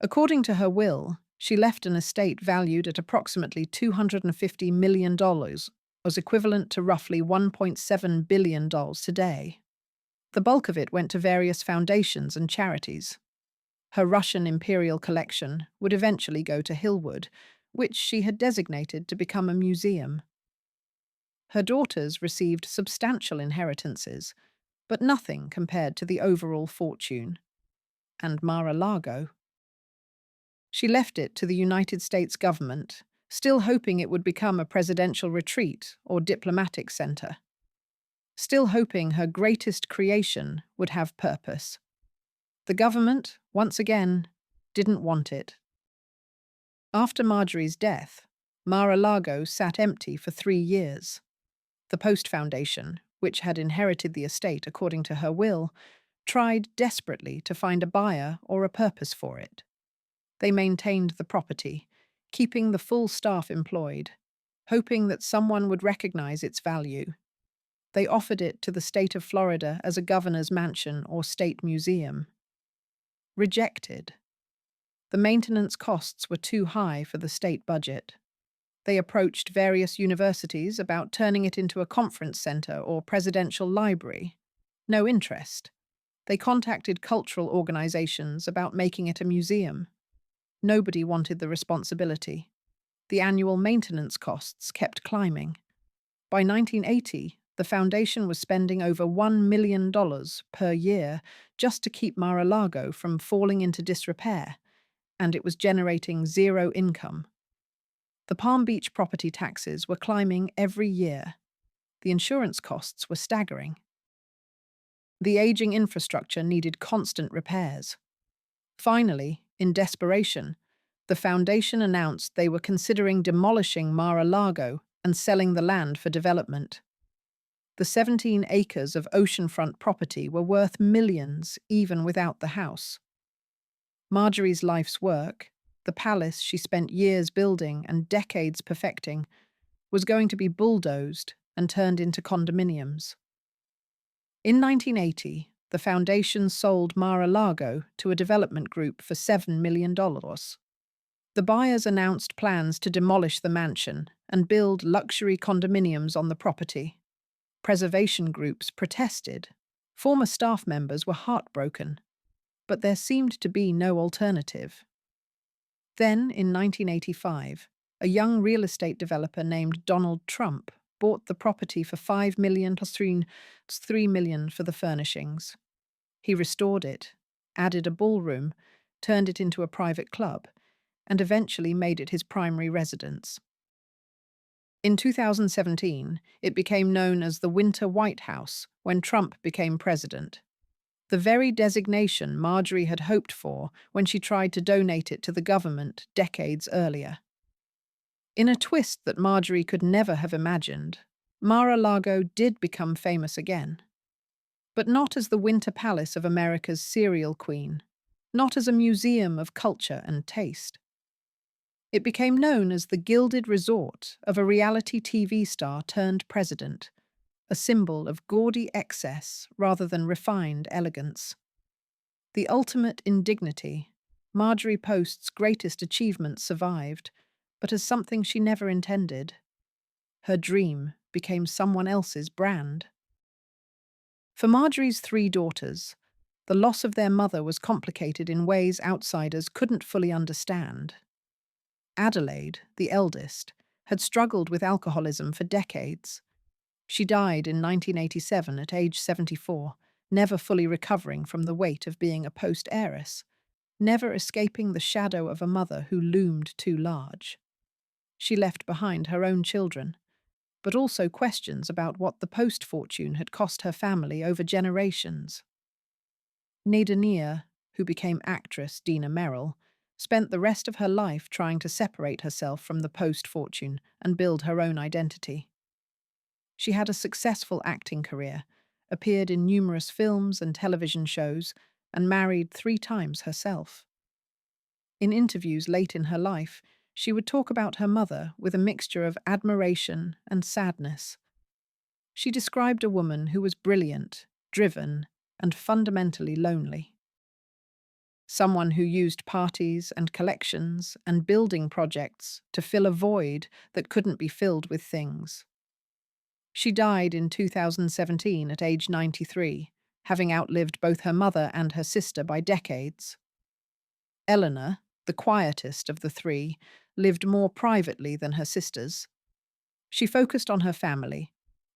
According to her will, she left an estate valued at approximately $250 million, was equivalent to roughly $1.7 billion today. The bulk of it went to various foundations and charities. Her Russian imperial collection would eventually go to Hillwood, which she had designated to become a museum. Her daughters received substantial inheritances, but nothing compared to the overall fortune. And Mar-a-Lago. She left it to the United States government, still hoping it would become a presidential retreat or diplomatic center. Still hoping her greatest creation would have purpose. The government, once again, didn't want it. After Marjorie's death, Mar-a-Lago sat empty for 3 years. The Post Foundation, which had inherited the estate according to her will, tried desperately to find a buyer or a purpose for it. They maintained the property, keeping the full staff employed, hoping that someone would recognize its value. They offered it to the state of Florida as a governor's mansion or state museum. Rejected. The maintenance costs were too high for the state budget. They approached various universities about turning it into a conference center or presidential library. No interest. They contacted cultural organizations about making it a museum. Nobody wanted the responsibility. The annual maintenance costs kept climbing. By 1980, the foundation was spending over $1 million per year just to keep Mar-a-Lago from falling into disrepair, and it was generating zero income. The Palm Beach property taxes were climbing every year. The insurance costs were staggering. The aging infrastructure needed constant repairs. Finally, in desperation, the foundation announced they were considering demolishing Mar-a-Lago and selling the land for development. The 17 acres of oceanfront property were worth millions even without the house. Marjorie's life's work, the palace she spent years building and decades perfecting, was going to be bulldozed and turned into condominiums. In 1980, the foundation sold Mar-a-Lago to a development group for $7 million. The buyers announced plans to demolish the mansion and build luxury condominiums on the property. Preservation groups protested. Former staff members were heartbroken, but there seemed to be no alternative. Then, in 1985, a young real estate developer named Donald Trump bought the property for $5 million plus $3 million for the furnishings. He restored it, added a ballroom, turned it into a private club, and eventually made it his primary residence. In 2017, it became known as the Winter White House when Trump became president. The very designation Marjorie had hoped for when she tried to donate it to the government decades earlier. In a twist that Marjorie could never have imagined, Mar-a-Lago did become famous again. But not as the Winter Palace of America's serial queen, not as a museum of culture and taste. It became known as the gilded resort of a reality TV star turned president, a symbol of gaudy excess rather than refined elegance. The ultimate in dignity, Marjorie Post's greatest achievement survived, but as something she never intended. Her dream became someone else's brand. For Marjorie's 3 daughters, the loss of their mother was complicated in ways outsiders couldn't fully understand. Adelaide, the eldest, had struggled with alcoholism for decades. She died in 1987 at age 74, never fully recovering from the weight of being a post-heiress, never escaping the shadow of a mother who loomed too large. She left behind her own children, but also questions about what the post-fortune had cost her family over generations. Nadania, who became actress Dina Merrill, spent the rest of her life trying to separate herself from the post-fortune and build her own identity. She had a successful acting career, appeared in numerous films and television shows, and married 3 times herself. In interviews late in her life, she would talk about her mother with a mixture of admiration and sadness. She described a woman who was brilliant, driven, and fundamentally lonely. Someone who used parties and collections and building projects to fill a void that couldn't be filled with things. She died in 2017 at age 93, having outlived both her mother and her sister by decades. Eleanor, the quietest of the 3, lived more privately than her sisters. She focused on her family,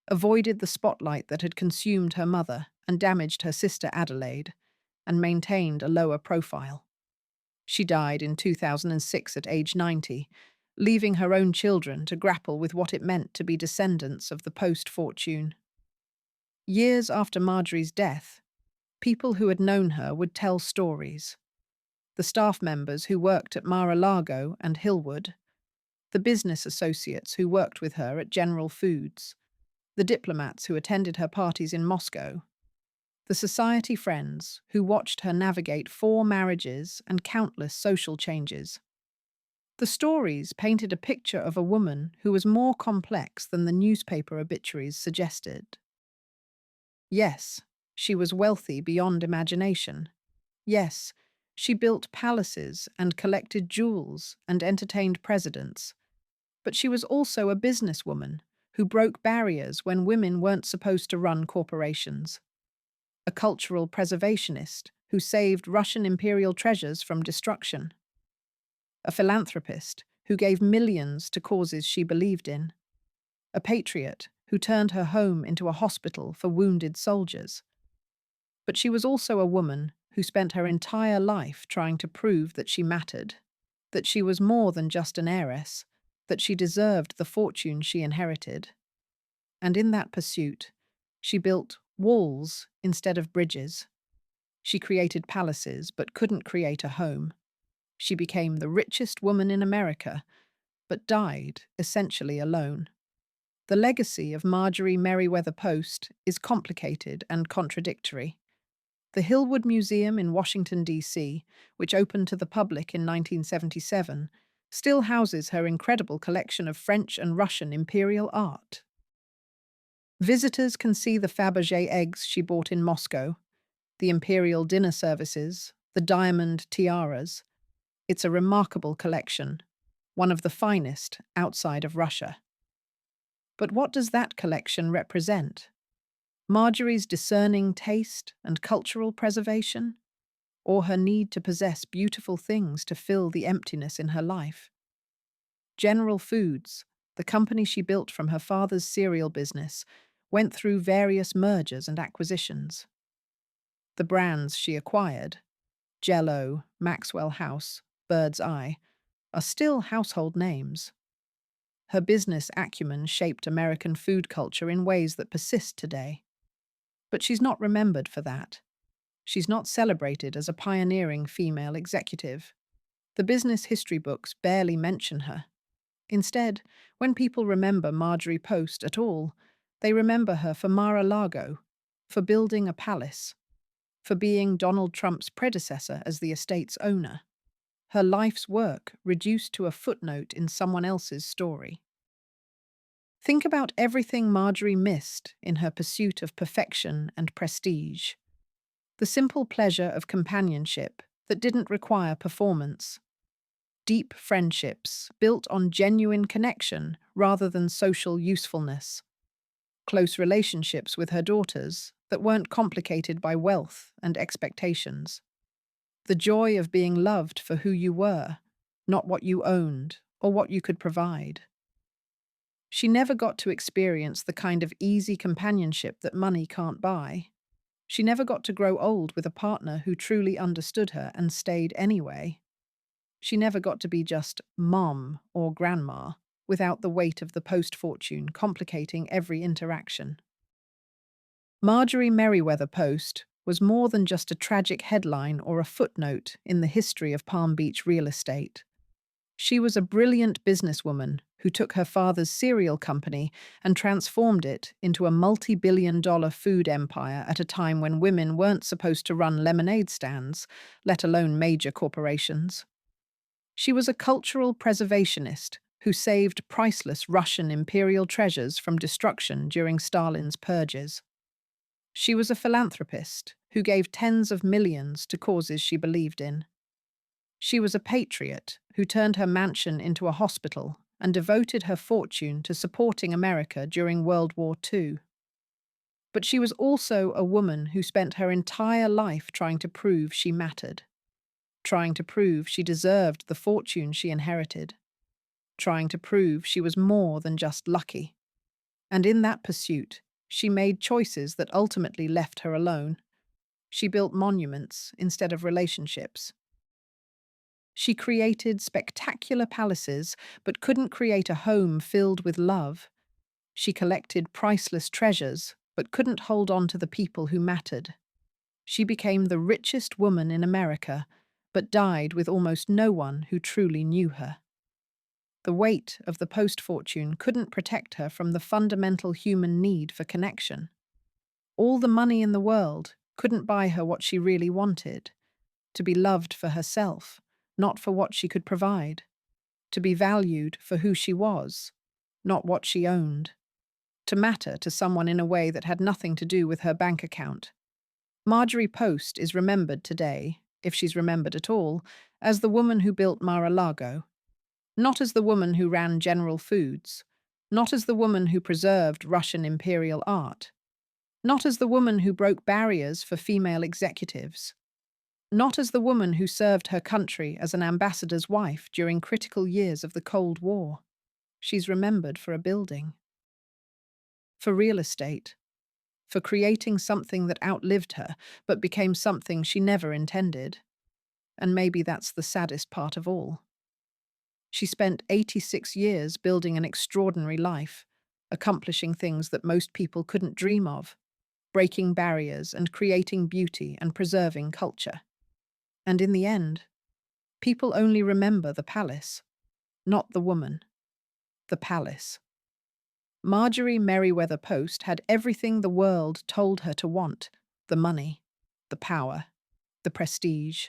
avoided the spotlight that had consumed her mother and damaged her sister Adelaide, and maintained a lower profile. She died in 2006 at age 90, leaving her own children to grapple with what it meant to be descendants of the post-fortune. Years after Marjorie's death, people who had known her would tell stories. The staff members who worked at Mar-a-Lago and Hillwood, the business associates who worked with her at General Foods, the diplomats who attended her parties in Moscow, the society friends who watched her navigate 4 marriages and countless social changes. The stories painted a picture of a woman who was more complex than the newspaper obituaries suggested. Yes, she was wealthy beyond imagination. Yes, she built palaces and collected jewels and entertained presidents. But she was also a businesswoman who broke barriers when women weren't supposed to run corporations. A cultural preservationist who saved Russian imperial treasures from destruction. A philanthropist who gave millions to causes she believed in. A patriot who turned her home into a hospital for wounded soldiers. But she was also a woman who spent her entire life trying to prove that she mattered, that she was more than just an heiress, that she deserved the fortune she inherited. And in that pursuit, she built walls instead of bridges. She created palaces but couldn't create a home. She became the richest woman in America, but died essentially alone. The legacy of Marjorie Merriweather Post is complicated and contradictory. The Hillwood Museum in Washington, D.C., which opened to the public in 1977, still houses her incredible collection of French and Russian imperial art. Visitors can see the Fabergé eggs she bought in Moscow, the imperial dinner services, the diamond tiaras. It's a remarkable collection, one of the finest outside of Russia. But what does that collection represent? Marjorie's discerning taste and cultural preservation? Or her need to possess beautiful things to fill the emptiness in her life? General Foods, the company she built from her father's cereal business, went through various mergers and acquisitions. The brands she acquired, Jell-O, Maxwell House, Bird's Eye, are still household names. Her business acumen shaped American food culture in ways that persist today. But she's not remembered for that. She's not celebrated as a pioneering female executive. The business history books barely mention her. Instead, when people remember Marjorie Post at all, they remember her for Mar-a-Lago, for building a palace, for being Donald Trump's predecessor as the estate's owner. Her life's work reduced to a footnote in someone else's story. Think about everything Marjorie missed in her pursuit of perfection and prestige. The simple pleasure of companionship that didn't require performance. Deep friendships built on genuine connection rather than social usefulness. Close relationships with her daughters that weren't complicated by wealth and expectations. The joy of being loved for who you were, not what you owned or what you could provide. She never got to experience the kind of easy companionship that money can't buy. She never got to grow old with a partner who truly understood her and stayed anyway. She never got to be just mom or grandma without the weight of the post-fortune complicating every interaction. Marjorie Merriweather Post was more than just a tragic headline or a footnote in the history of Palm Beach real estate. She was a brilliant businesswoman who took her father's cereal company and transformed it into a multi-billion-dollar food empire at a time when women weren't supposed to run lemonade stands, let alone major corporations. She was a cultural preservationist who saved priceless Russian imperial treasures from destruction during Stalin's purges. She was a philanthropist who gave tens of millions to causes she believed in. She was a patriot who turned her mansion into a hospital and devoted her fortune to supporting America during World War II. But she was also a woman who spent her entire life trying to prove she mattered, trying to prove she deserved the fortune she inherited, trying to prove she was more than just lucky. And in that pursuit, she made choices that ultimately left her alone. She built monuments instead of relationships. She created spectacular palaces, but couldn't create a home filled with love. She collected priceless treasures, but couldn't hold on to the people who mattered. She became the richest woman in America, but died with almost no one who truly knew her. The weight of the post-fortune couldn't protect her from the fundamental human need for connection. All the money in the world couldn't buy her what she really wanted: to be loved for herself, not for what she could provide; to be valued for who she was, not what she owned. to matter to someone in a way that had nothing to do with her bank account. Marjorie Post is remembered today, if she's remembered at all, as the woman who built Mar-a-Lago, not as the woman who ran General Foods, not as the woman who preserved Russian imperial art, not as the woman who broke barriers for female executives, not as the woman who served her country as an ambassador's wife during critical years of the Cold War. She's remembered for a building, for real estate, for creating something that outlived her but became something she never intended. And maybe that's the saddest part of all. She spent 86 years building an extraordinary life, accomplishing things that most people couldn't dream of, breaking barriers and creating beauty and preserving culture. And in the end, people only remember the palace, not the woman. The palace. Marjorie Merriweather Post had everything the world told her to want: the money, the power, the prestige,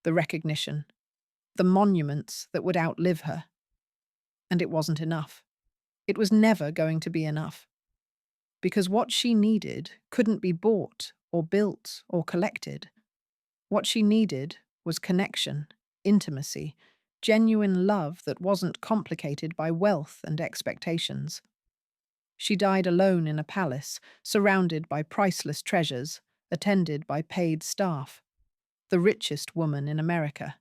the recognition, the monuments that would outlive her. And it wasn't enough. It was never going to be enough. Because what she needed couldn't be bought or built or collected. What she needed was connection, intimacy, genuine love that wasn't complicated by wealth and expectations. She died alone in a palace, surrounded by priceless treasures, attended by paid staff. The richest woman in America,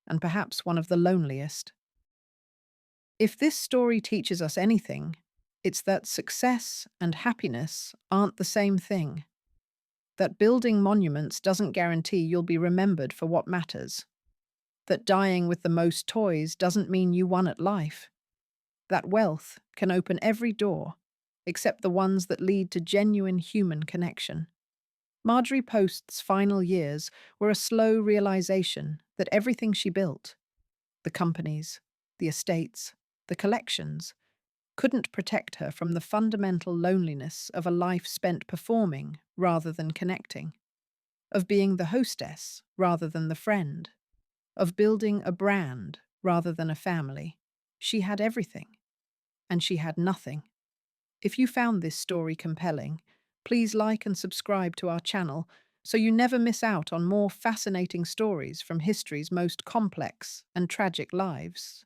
and perhaps one of the loneliest. If this story teaches us anything, it's that success and happiness aren't the same thing. That building monuments doesn't guarantee you'll be remembered for what matters. That dying with the most toys doesn't mean you won at life. That wealth can open every door, except the ones that lead to genuine human connection. Marjorie Post's final years were a slow realization that everything she built, the companies, the estates, the collections, couldn't protect her from the fundamental loneliness of a life spent performing rather than connecting, of being the hostess rather than the friend, of building a brand rather than a family. She had everything, and she had nothing. If you found this story compelling, please like and subscribe to our channel so you never miss out on more fascinating stories from history's most complex and tragic lives.